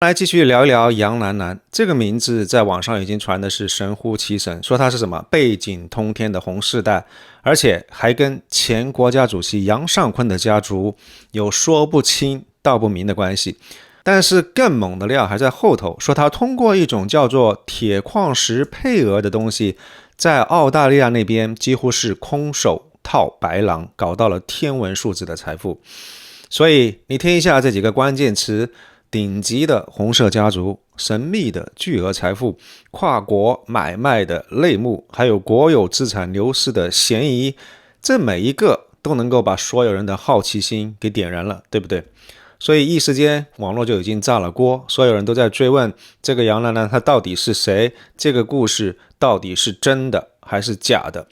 来继续聊一聊杨楠楠这个名字，在网上已经传的是神乎其神，说他是什么背景通天的红世代，而且还跟前国家主席杨尚昆的家族有说不清道不明的关系。但是更猛的料还在后头，说他通过一种叫做铁矿石配额的东西，在澳大利亚那边几乎是空手套白狼，搞到了天文数字的财富。所以你听一下这几个关键词：顶级的红色家族、神秘的巨额财富、跨国买卖的类目，还有国有资产流失的嫌疑，这每一个都能够把所有人的好奇心给点燃了，对不对？所以一时间网络就已经炸了锅，所有人都在追问这个杨楠楠她到底是谁，这个故事到底是真的还是假的。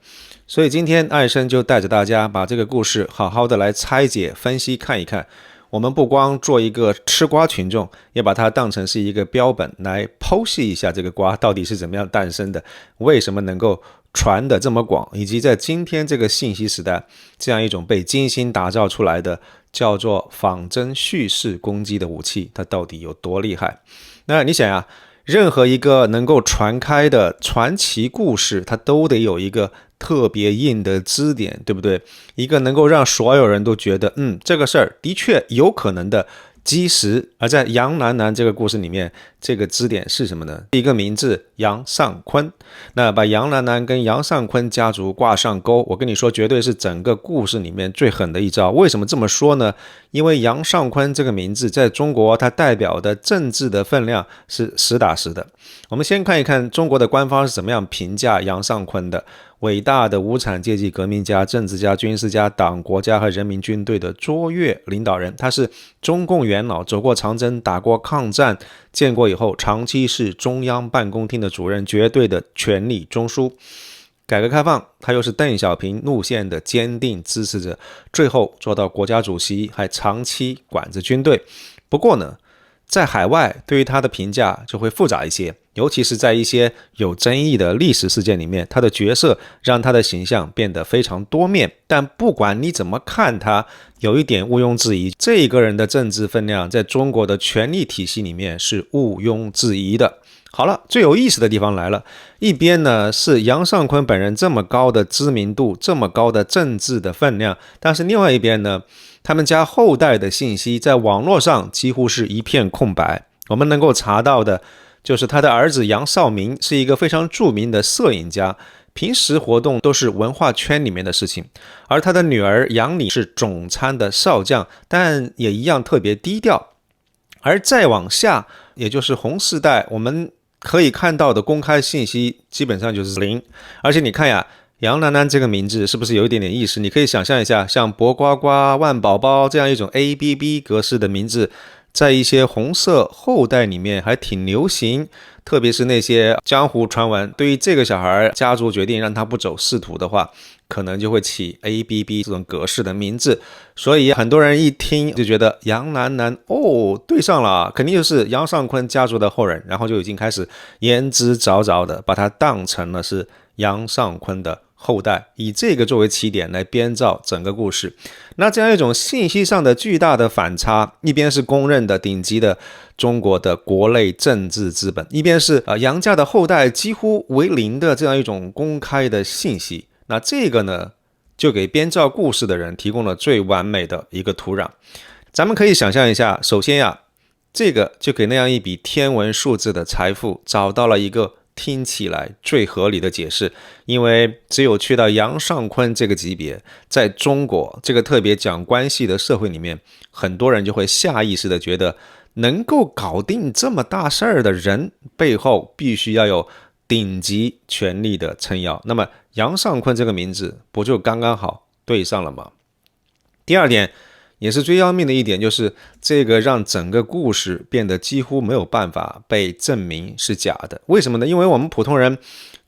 所以今天艾生就带着大家把这个故事好好的来拆解分析看一看。我们不光做一个吃瓜群众，也把它当成是一个标本来剖析一下这个瓜到底是怎么样诞生的，为什么能够传得这么广，以及在今天这个信息时代，这样一种被精心打造出来的叫做仿真叙事攻击的武器，它到底有多厉害。那你想呀，任何一个能够传开的传奇故事，它都得有一个特别硬的支点，对不对？一个能够让所有人都觉得这个事儿的确有可能的基石。而在杨楠楠这个故事里面，这个支点是什么呢？一个名字杨尚昆。那把杨楠楠跟杨尚昆家族挂上钩，我跟你说绝对是整个故事里面最狠的一招。为什么这么说呢？因为杨尚昆这个名字在中国它代表的政治的分量是实打实的。我们先看一看中国的官方是怎么样评价杨尚昆的：伟大的无产阶级革命家、政治家、军事家、党国家和人民军队的卓越领导人，他是中共元老，走过长征，打过抗战，建国以后长期是中央办公厅的主任，绝对的权力中枢。改革开放，他又是邓小平路线的坚定支持者，最后做到国家主席，还长期管着军队。不过呢，在海外对于他的评价就会复杂一些，尤其是在一些有争议的历史事件里面，他的角色让他的形象变得非常多面。但不管你怎么看他，有一点毋庸置疑，这一个人的政治分量在中国的权力体系里面是毋庸置疑的。好了，最有意思的地方来了，一边呢是杨尚昆本人这么高的知名度，这么高的政治的分量，但是另外一边呢，他们家后代的信息在网络上几乎是一片空白。我们能够查到的就是他的儿子杨绍明是一个非常著名的摄影家，平时活动都是文化圈里面的事情，而他的女儿杨丽是总参的少将，但也一样特别低调。而再往下，也就是红世代，我们可以看到的公开信息基本上就是零。而且你看呀，杨楠楠这个名字是不是有一点点意思？你可以想象一下，像博呱呱、万宝宝这样一种 ABB 格式的名字，在一些红色后代里面还挺流行，特别是那些江湖传闻，对于这个小孩家族决定让他不走仕途的话，可能就会起 ABB 这种格式的名字。所以很多人一听就觉得杨楠楠对上了，肯定就是杨尚昆家族的后人，然后就已经开始言之凿凿的把他当成了是杨尚昆的后代，以这个作为起点来编造整个故事。那这样一种信息上的巨大的反差，一边是公认的顶级的中国的国内政治资本，一边是杨家的后代几乎为零的这样一种公开的信息。那这个呢，就给编造故事的人提供了最完美的一个土壤。咱们可以想象一下，首先呀，这个就给那样一笔天文数字的财富找到了一个听起来最合理的解释。因为只有去到杨尚昆这个级别，在中国这个特别讲关系的社会里面，很多人就会下意识的觉得，能够搞定这么大事儿的人背后必须要有顶级权力的撑腰。那么杨尚昆这个名字不就刚刚好对上了吗？第二点，也是最要命的一点，就是这个让整个故事变得几乎没有办法被证明是假的。为什么呢？因为我们普通人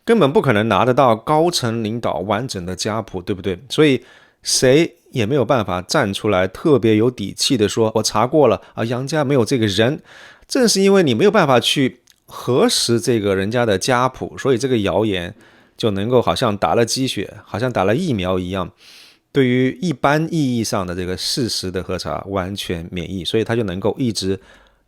根本不可能拿得到高层领导完整的家谱，对不对？所以谁也没有办法站出来特别有底气的说，我查过了杨家没有这个人。正是因为你没有办法去核实这个人家的家谱，所以这个谣言就能够好像打了鸡血，好像打了疫苗一样，对于一般意义上的这个事实的核查完全免疫，所以它就能够一直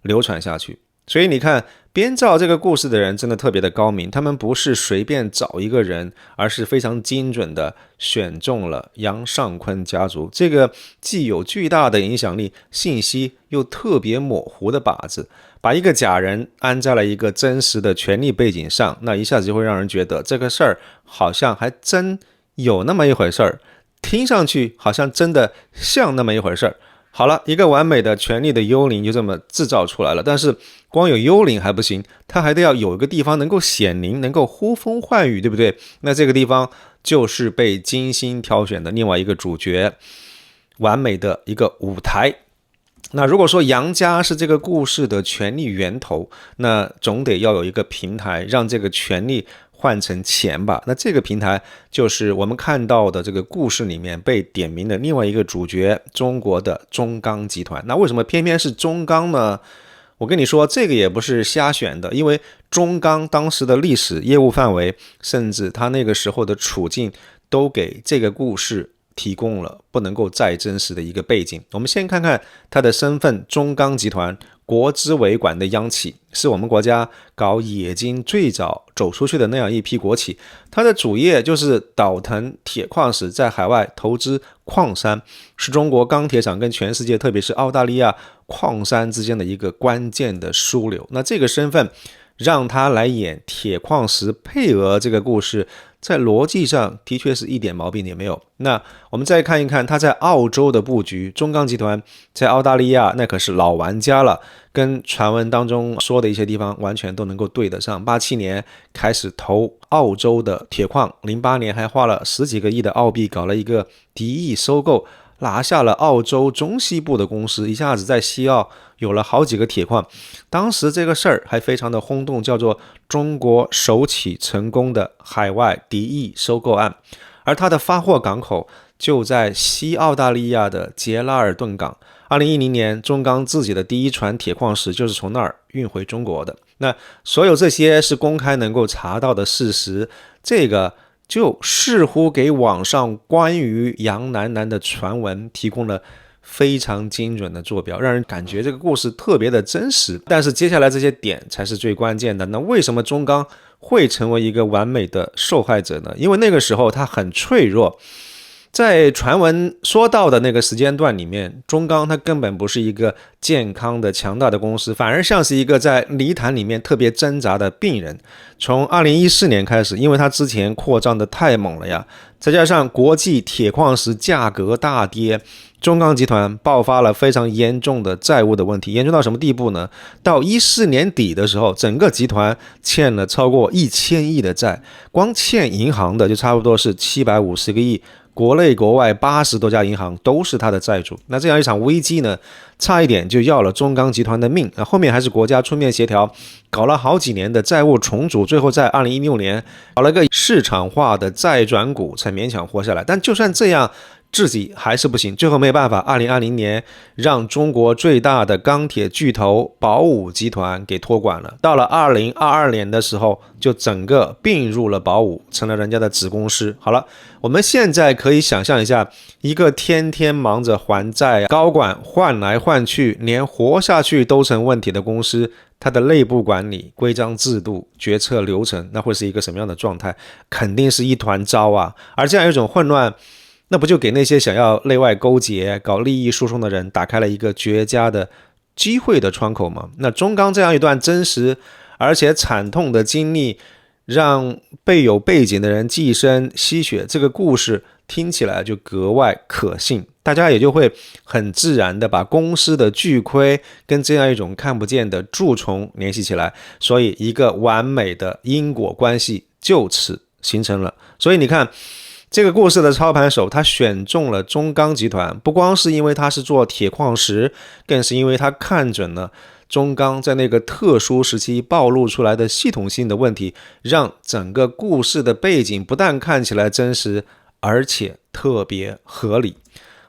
流传下去。所以你看，编造这个故事的人真的特别的高明，他们不是随便找一个人，而是非常精准的选中了杨尚昆家族这个既有巨大的影响力，信息又特别模糊的靶子，把一个假人安在了一个真实的权力背景上，那一下子就会让人觉得这个事儿好像还真有那么一回事儿，听上去好像真的像那么一回事儿。好了，一个完美的权力的幽灵就这么制造出来了，但是光有幽灵还不行，它还得要有一个地方能够显灵，能够呼风唤雨，对不对？那这个地方就是被精心挑选的另外一个主角，完美的一个舞台。那如果说杨家是这个故事的权力源头，那总得要有一个平台让这个权力换成钱吧。那这个平台就是我们看到的这个故事里面被点名的另外一个主角，中国的中钢集团。那为什么偏偏是中钢呢？我跟你说，这个也不是瞎选的，因为中钢当时的历史、业务范围，甚至他那个时候的处境，都给这个故事提供了不能够再真实的一个背景。我们先看看他的身份，中钢集团国资委管的央企，是我们国家搞冶金最早走出去的那样一批国企。它的主业就是倒腾铁矿石，在海外投资矿山，是中国钢铁厂跟全世界，特别是澳大利亚矿山之间的一个关键的枢纽。那这个身份让他来演铁矿石配额这个故事，在逻辑上的确是一点毛病也没有。那我们再看一看他在澳洲的布局，中钢集团在澳大利亚那可是老玩家了，跟传闻当中说的一些地方完全都能够对得上。87年开始投澳洲的铁矿，08年还花了10几个亿的澳币搞了一个敌意收购，拿下了澳洲中西部的公司，一下子在西澳有了好几个铁矿。当时这个事儿还非常的轰动，叫做中国首起成功的海外敌意收购案，而它的发货港口就在西澳大利亚的杰拉尔顿港。2010年，中钢自己的第一船铁矿石就是从那儿运回中国的。那所有这些是公开能够查到的事实，这个就似乎给网上关于杨楠楠的传闻提供了非常精准的坐标，让人感觉这个故事特别的真实。但是接下来这些点才是最关键的。那为什么中钢会成为一个完美的受害者呢？因为那个时候它很脆弱，在传闻说到的那个时间段里面，中钢它根本不是一个健康的强大的公司，反而像是一个在泥潭里面特别挣扎的病人。从2014年开始，因为它之前扩张的太猛了呀，再加上国际铁矿石价格大跌，中钢集团爆发了非常严重的债务的问题。严重到什么地步呢？到14年底的时候，整个集团欠了超过1000亿的债，光欠银行的就差不多是750个亿，国内国外80多家银行都是他的债主。那这样一场危机呢，差一点就要了中钢集团的命。后面还是国家出面协调，搞了好几年的债务重组，最后在2016年搞了个市场化的债转股，才勉强活下来。但就算这样，自己还是不行，最后没办法，2020年让中国最大的钢铁巨头宝武集团给托管了。到了2022年的时候，就整个并入了宝武，成了人家的子公司。好了，我们现在可以想象一下，一个天天忙着还债，高管换来换去，连活下去都成问题的公司，它的内部管理、规章制度、决策流程，那会是一个什么样的状态？肯定是一团糟啊！而这样一种混乱，那不就给那些想要内外勾结、搞利益输送的人打开了一个绝佳的机会的窗口吗？那中钢这样一段真实而且惨痛的经历，让备有背景的人寄生吸血，这个故事听起来就格外可信，大家也就会很自然的把公司的巨亏跟这样一种看不见的蛀虫联系起来，所以一个完美的因果关系就此形成了。所以你看，这个故事的操盘手他选中了中钢集团，不光是因为他是做铁矿石，更是因为他看准了中钢在那个特殊时期暴露出来的系统性的问题，让整个故事的背景不但看起来真实，而且特别合理。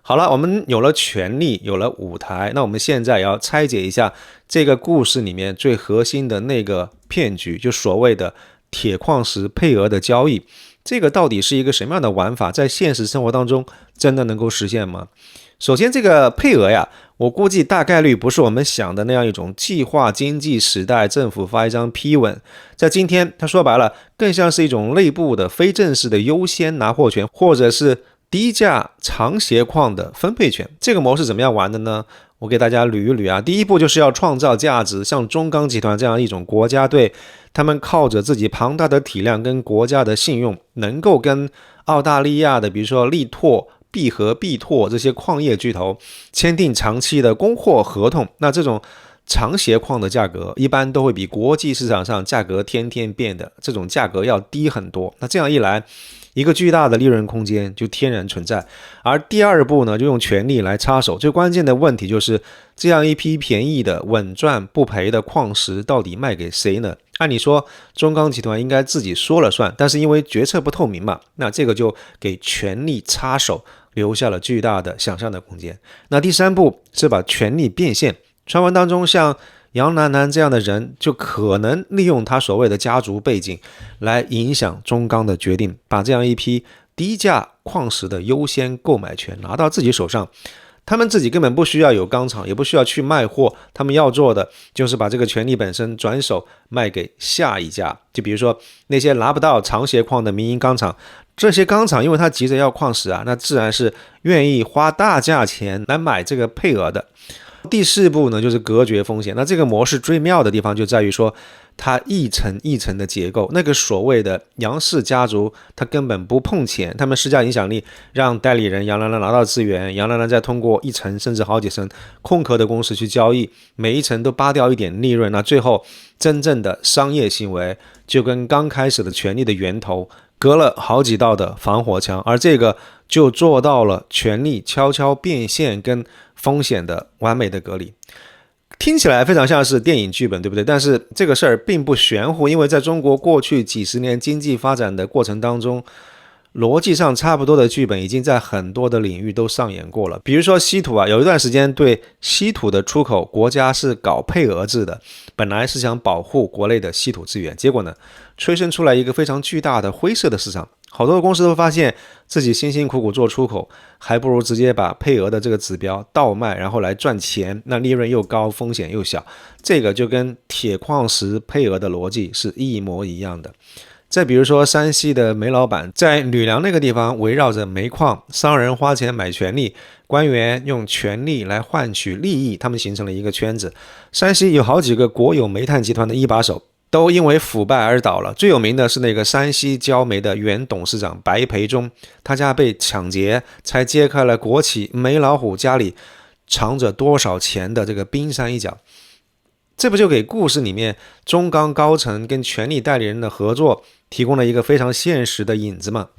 好了，我们有了权力，有了舞台，那我们现在也要拆解一下这个故事里面最核心的那个骗局，就所谓的铁矿石配额的交易。这个到底是一个什么样的玩法，在现实生活当中真的能够实现吗？首先，这个配额呀，我估计大概率不是我们想的那样一种计划经济时代政府发一张批文，在今天它说白了更像是一种内部的非正式的优先拿货权，或者是低价长斜框的分配权。这个模式怎么样玩的呢？我给大家捋一捋啊。第一步就是要创造价值，像中钢集团这样一种国家队，他们靠着自己庞大的体量跟国家的信用，能够跟澳大利亚的比如说力拓、必和必拓这些矿业巨头签订长期的供货合同。那这种长斜矿的价格一般都会比国际市场上价格天天变的这种价格要低很多。那这样一来，一个巨大的利润空间就天然存在。而第二步呢，就用权力来插手。最关键的问题就是这样一批便宜的稳赚不赔的矿石到底卖给谁呢？按理说中钢集团应该自己说了算，但是因为决策不透明嘛，那这个就给权力插手留下了巨大的想象的空间。那第三步是把权力变现，传闻当中像杨楠楠这样的人就可能利用他所谓的家族背景来影响中钢的决定，把这样一批低价矿石的优先购买权拿到自己手上。他们自己根本不需要有钢厂，也不需要去卖货，他们要做的就是把这个权利本身转手卖给下一家。就比如说那些拿不到长斜矿的民营钢厂，这些钢厂因为他急着要矿石啊，那自然是愿意花大价钱来买这个配额的。第四步呢，就是隔绝风险。那这个模式最妙的地方就在于说，它一层一层的结构。那个所谓的杨氏家族，他根本不碰钱，他们施加影响力，让代理人杨楠楠拿到资源，杨楠楠再通过一层甚至好几层空壳的公司去交易，每一层都扒掉一点利润。那最后真正的商业行为就跟刚开始的权力的源头隔了好几道的防火墙，而这个就做到了权力悄悄变现跟风险的完美的隔离。听起来非常像是电影剧本，对不对？但是这个事儿并不玄乎，因为在中国过去几十年经济发展的过程当中，逻辑上差不多的剧本已经在很多的领域都上演过了。比如说稀土啊，有一段时间对稀土的出口国家是搞配额制的，本来是想保护国内的稀土资源，结果呢催生出来一个非常巨大的灰色的市场。好多的公司都发现自己辛辛苦苦做出口，还不如直接把配额的这个指标倒卖，然后来赚钱，那利润又高，风险又小。这个就跟铁矿石配额的逻辑是一模一样的。再比如说山西的煤老板在吕梁那个地方围绕着煤矿，商人花钱买权利，官员用权力来换取利益，他们形成了一个圈子。山西有好几个国有煤炭集团的一把手都因为腐败而倒了，最有名的是那个山西焦煤的原董事长白培忠，他家被抢劫，才揭开了国企煤老虎家里藏着多少钱的这个冰山一角。这不就给故事里面中钢高层跟权力代理人的合作提供了一个非常现实的引子吗？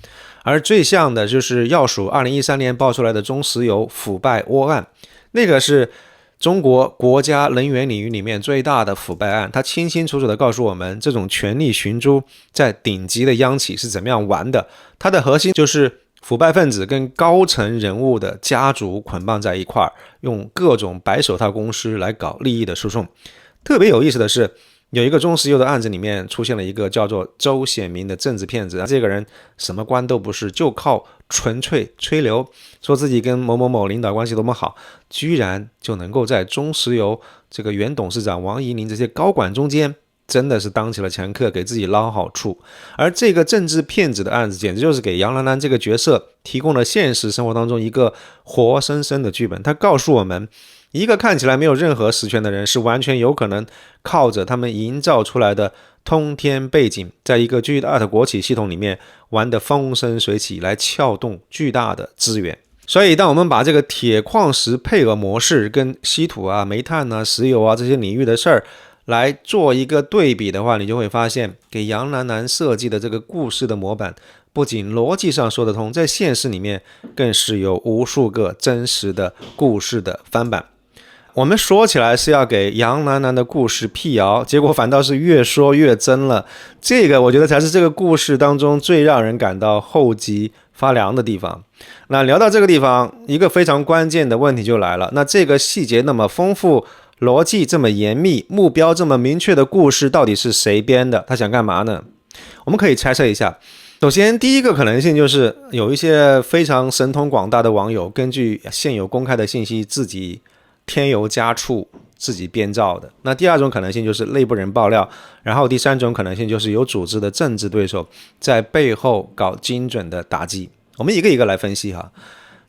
而最像的就是要数2013年爆出来的中石油腐败窝案，那个是中国国家能源领域里面最大的腐败案，它清清楚楚地告诉我们，这种权力寻租在顶级的央企是怎么样玩的。它的核心就是腐败分子跟高层人物的家族捆绑在一块儿，用各种白手套公司来搞利益的输送。特别有意思的是，有一个中石油的案子里面出现了一个叫做周显明的政治骗子，这个人什么官都不是，就靠纯粹吹牛，说自己跟某某某领导关系多么好，居然就能够在中石油这个原董事长王怡宁这些高管中间真的是当起了掮客，给自己捞好处。而这个政治骗子的案子简直就是给杨楠楠这个角色提供了现实生活当中一个活生生的剧本。他告诉我们，一个看起来没有任何实权的人是完全有可能靠着他们营造出来的通天背景，在一个巨大的国企系统里面玩得风生水起，来撬动巨大的资源。所以当我们把这个铁矿石配额模式跟稀土啊、煤炭啊、石油啊这些领域的事儿来做一个对比的话，你就会发现给杨楠楠设计的这个故事的模板不仅逻辑上说得通，在现实里面更是有无数个真实的故事的翻版。我们说起来是要给杨楠楠的故事辟谣，结果反倒是越说越真了。这个我觉得才是这个故事当中最让人感到后脊发凉的地方。那聊到这个地方，一个非常关键的问题就来了，那这个细节那么丰富，逻辑这么严密，目标这么明确的故事到底是谁编的？他想干嘛呢？我们可以猜测一下，首先，第一个可能性就是有一些非常神通广大的网友，根据现有公开的信息，自己添油加醋，自己编造的。那第二种可能性就是内部人爆料，然后第三种可能性就是有组织的政治对手在背后搞精准的打击。我们一个一个来分析哈。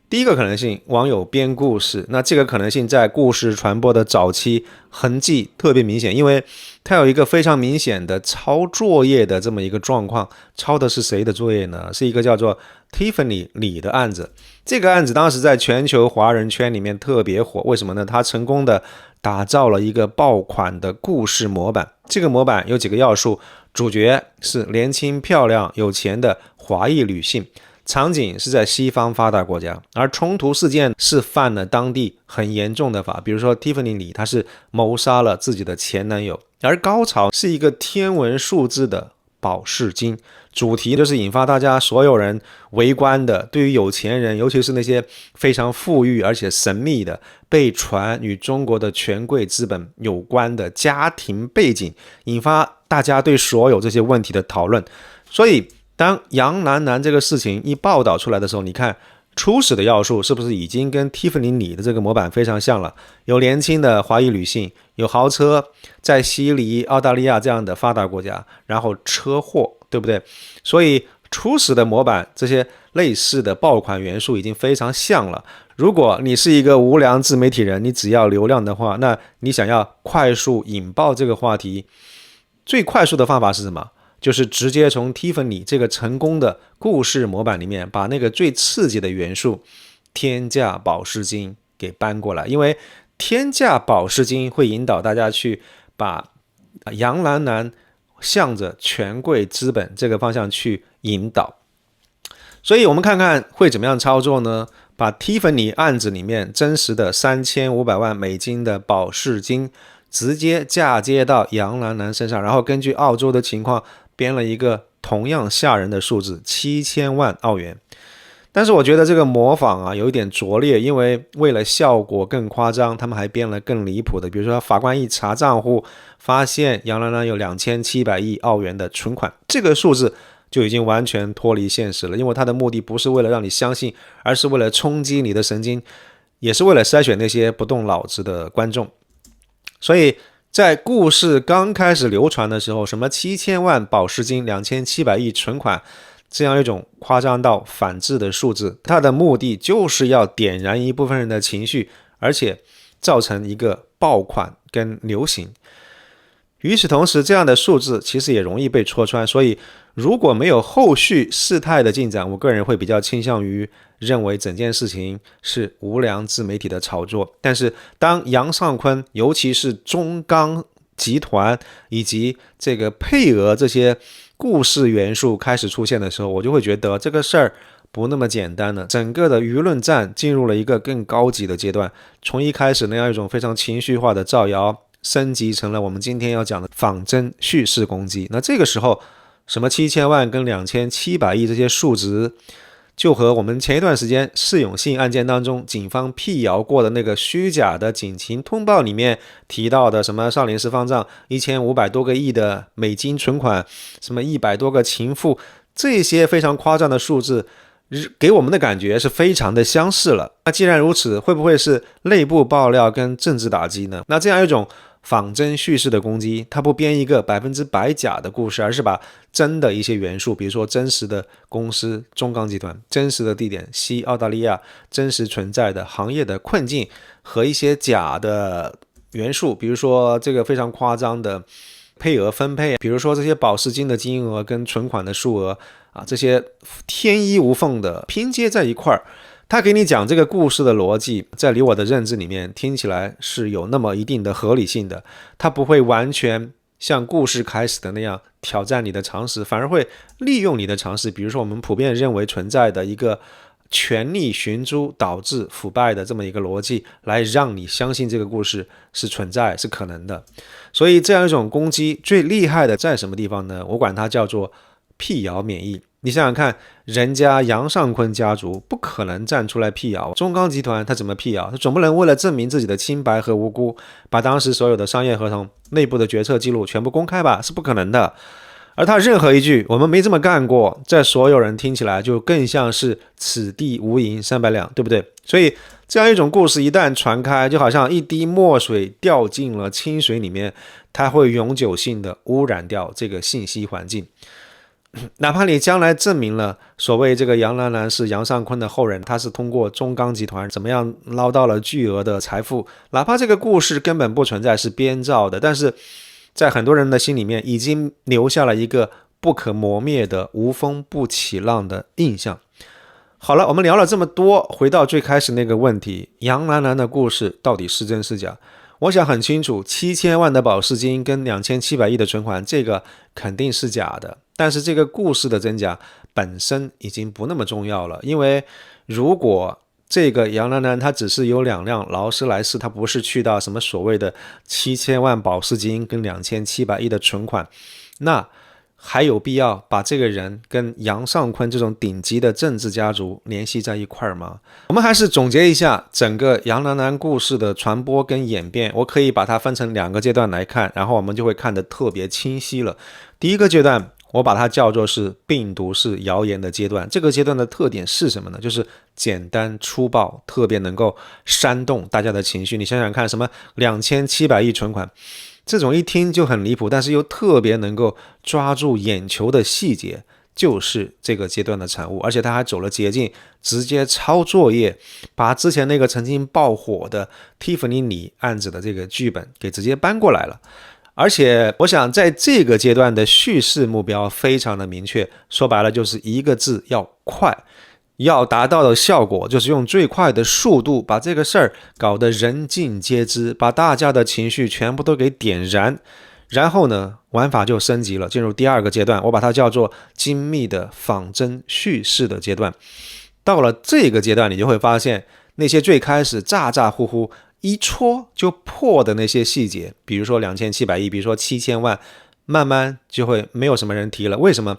第一个可能性，网友编故事，那这个可能性在故事传播的早期痕迹特别明显，因为它有一个非常明显的抄作业的这么一个状况。抄的是谁的作业呢？是一个叫做 Tiffany 李的案子。这个案子当时在全球华人圈里面特别火，为什么呢？它成功的打造了一个爆款的故事模板。这个模板有几个要素，主角是年轻漂亮有钱的华裔女性，场景是在西方发达国家，而冲突事件是犯了当地很严重的法，比如说 Tiffany 李她是谋杀了自己的前男友，而高潮是一个天文数字的保释金，主题就是引发大家所有人围观的，对于有钱人，尤其是那些非常富裕而且神秘的被传与中国的权贵资本有关的家庭背景，引发大家对所有这些问题的讨论。所以当杨楠楠这个事情一报道出来的时候，你看初始的要素是不是已经跟 Tiffany 李的这个模板非常像了？有年轻的华裔女性，有豪车，在悉尼、澳大利亚这样的发达国家，然后车祸，对不对？所以初始的模板这些类似的爆款元素已经非常像了。如果你是一个无良自媒体人，你只要流量的话，那你想要快速引爆这个话题，最快速的方法是什么？就是直接从 Tiffany 这个成功的故事模板里面把那个最刺激的元素天价保释金给搬过来，因为天价保释金会引导大家去把杨楠楠向着权贵资本这个方向去引导。所以我们看看会怎么样操作呢？把 Tiffany 案子里面真实的3500万美金的保释金直接嫁接到杨楠楠身上，然后根据澳洲的情况编了一个同样吓人的数字7000万澳元。但是我觉得这个模仿啊有一点拙劣，因为为了效果更夸张，他们还编了更离谱的，比如说法官一查账户，发现杨楠楠有2700亿澳元的存款，这个数字就已经完全脱离现实了，因为他的目的不是为了让你相信，而是为了冲击你的神经，也是为了筛选那些不动脑子的观众。所以在故事刚开始流传的时候，什么7000万保释金、2700亿存款，这样一种夸张到反智的数字，它的目的就是要点燃一部分人的情绪，而且造成一个爆款跟流行。与此同时，这样的数字其实也容易被戳穿，所以如果没有后续事态的进展，我个人会比较倾向于认为整件事情是无良自媒体的炒作。但是当杨尚昆，尤其是中钢集团以及这个配额这些故事元素开始出现的时候，我就会觉得这个事儿不那么简单了。整个的舆论战进入了一个更高级的阶段，从一开始那样一种非常情绪化的造谣，升级成了我们今天要讲的仿真叙事攻击。那这个时候什么7000万跟2700亿这些数值，就和我们前一段时间释永信案件当中警方辟谣过的那个虚假的警情通报里面提到的什么少林寺方丈1500多个亿的美金存款，什么100多个情妇，这些非常夸张的数字给我们的感觉是非常的相似了。那既然如此，会不会是内部爆料跟政治打击呢？那这样一种仿真叙事的攻击，它不编一个100%假的故事，而是把真的一些元素，比如说真实的公司中钢集团、真实的地点西澳大利亚、真实存在的行业的困境和一些假的元素，比如说这个非常夸张的配额分配，比如说这些保释金的金额跟存款的数额啊，这些天衣无缝的拼接在一块儿。他给你讲这个故事的逻辑，在你我的认知里面听起来是有那么一定的合理性的，他不会完全像故事开始的那样挑战你的常识，反而会利用你的常识，比如说我们普遍认为存在的一个权力寻租导致腐败的这么一个逻辑，来让你相信这个故事是存在是可能的。所以这样一种攻击最厉害的在什么地方呢？我管它叫做辟谣免疫。你想想看，人家杨尚昆家族不可能站出来辟谣，中钢集团他怎么辟谣？他总不能为了证明自己的清白和无辜，把当时所有的商业合同、内部的决策记录全部公开吧？是不可能的。而他任何一句我们没这么干过，在所有人听起来就更像是此地无银300两，对不对？所以这样一种故事一旦传开，就好像一滴墨水掉进了清水里面，它会永久性的污染掉这个信息环境。哪怕你将来证明了所谓这个杨澜澜是杨尚昆的后人，他是通过中钢集团怎么样捞到了巨额的财富，哪怕这个故事根本不存在，是编造的，但是在很多人的心里面已经留下了一个不可磨灭的无风不起浪的印象。好了，我们聊了这么多，回到最开始那个问题，杨澜澜的故事到底是真是假？我想很清楚，7000万的保释金跟2700亿的存款，这个肯定是假的。但是这个故事的真假本身已经不那么重要了，因为如果这个杨澜澜他只是有2辆劳斯莱斯，他不是去到什么所谓的7000万保释金跟2700亿的存款，那还有必要把这个人跟杨尚昆这种顶级的政治家族联系在一块儿吗？我们还是总结一下整个杨澜澜故事的传播跟演变，我可以把它分成2个阶段来看，然后我们就会看得特别清晰了。第一个阶段我把它叫做是病毒式谣言的阶段，这个阶段的特点是什么呢？就是简单粗暴，特别能够煽动大家的情绪。你想想看，什么2700亿存款，这种一听就很离谱，但是又特别能够抓住眼球的细节，就是这个阶段的产物。而且他还走了捷径，直接抄作业，把之前那个曾经爆火的蒂芙尼里案子的这个剧本给直接搬过来了。而且我想在这个阶段的叙事目标非常的明确，说白了就是一个字，要快。要达到的效果就是用最快的速度把这个事儿搞得人尽皆知，把大家的情绪全部都给点燃。然后呢，玩法就升级了，进入第2个阶段，我把它叫做精密的仿真叙事的阶段。到了这个阶段，你就会发现那些最开始咋咋呼呼一戳就破的那些细节，比如说2700亿，比如说7000万，慢慢就会没有什么人提了。为什么？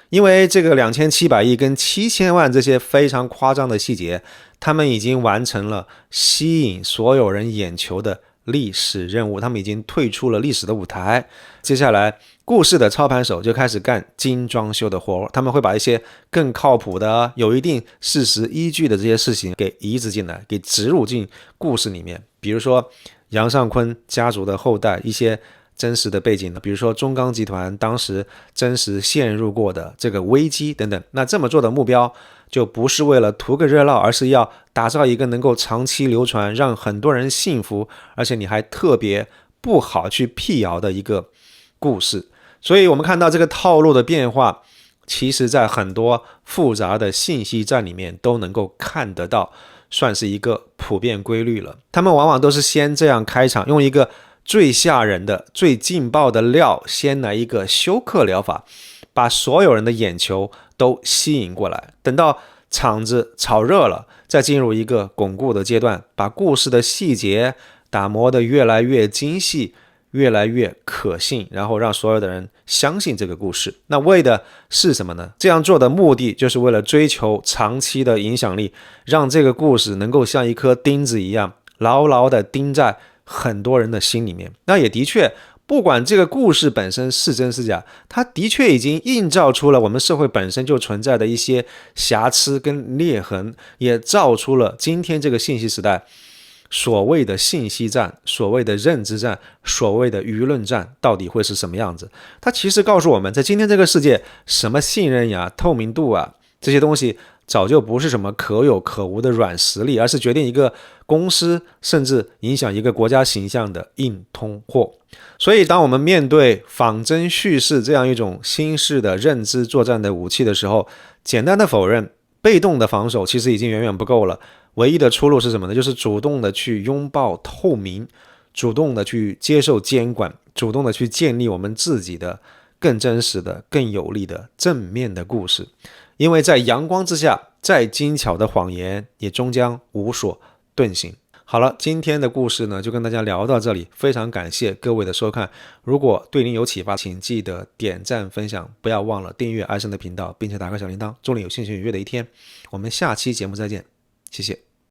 因为这个2700亿跟7000万这些非常夸张的细节，他们已经完成了吸引所有人眼球的历史任务，他们已经退出了历史的舞台。接下来故事的操盘手就开始干精装修的活，他们会把一些更靠谱的有一定事实依据的这些事情给移植进来，给植入进故事里面。比如说杨尚昆家族的后代一些真实的背景，比如说中钢集团当时真实陷入过的这个危机等等。那这么做的目标就不是为了图个热闹，而是要打造一个能够长期流传，让很多人信服，而且你还特别不好去辟谣的一个故事。所以我们看到这个套路的变化，其实在很多复杂的信息战里面都能够看得到，算是一个普遍规律了。他们往往都是先这样开场，用一个最吓人的最劲爆的料先来一个休克疗法，把所有人的眼球都吸引过来，等到场子炒热了，再进入一个巩固的阶段，把故事的细节打磨得越来越精细，越来越可信，然后让所有的人相信这个故事。那为的是什么呢？这样做的目的就是为了追求长期的影响力，让这个故事能够像一颗钉子一样牢牢地钉在很多人的心里面。那也的确，不管这个故事本身是真是假，它的确已经映照出了我们社会本身就存在的一些瑕疵跟裂痕，也照出了今天这个信息时代所谓的信息战，所谓的认知战，所谓的舆论战到底会是什么样子。它其实告诉我们，在今天这个世界，什么信任呀、透明度啊，这些东西早就不是什么可有可无的软实力，而是决定一个公司甚至影响一个国家形象的硬通货。所以当我们面对仿真叙事这样一种新式的认知作战的武器的时候，简单的否认、被动的防守其实已经远远不够了。唯一的出路是什么呢？就是主动的去拥抱透明，主动的去接受监管，主动的去建立我们自己的更真实的、更有力的正面的故事。因为在阳光之下，再精巧的谎言也终将无所遁形。好了，今天的故事呢就跟大家聊到这里，非常感谢各位的收看。如果对您有启发，请记得点赞分享，不要忘了订阅艾森的频道，并且打开小铃铛。祝你有心情愉悦的一天，我们下期节目再见，谢谢。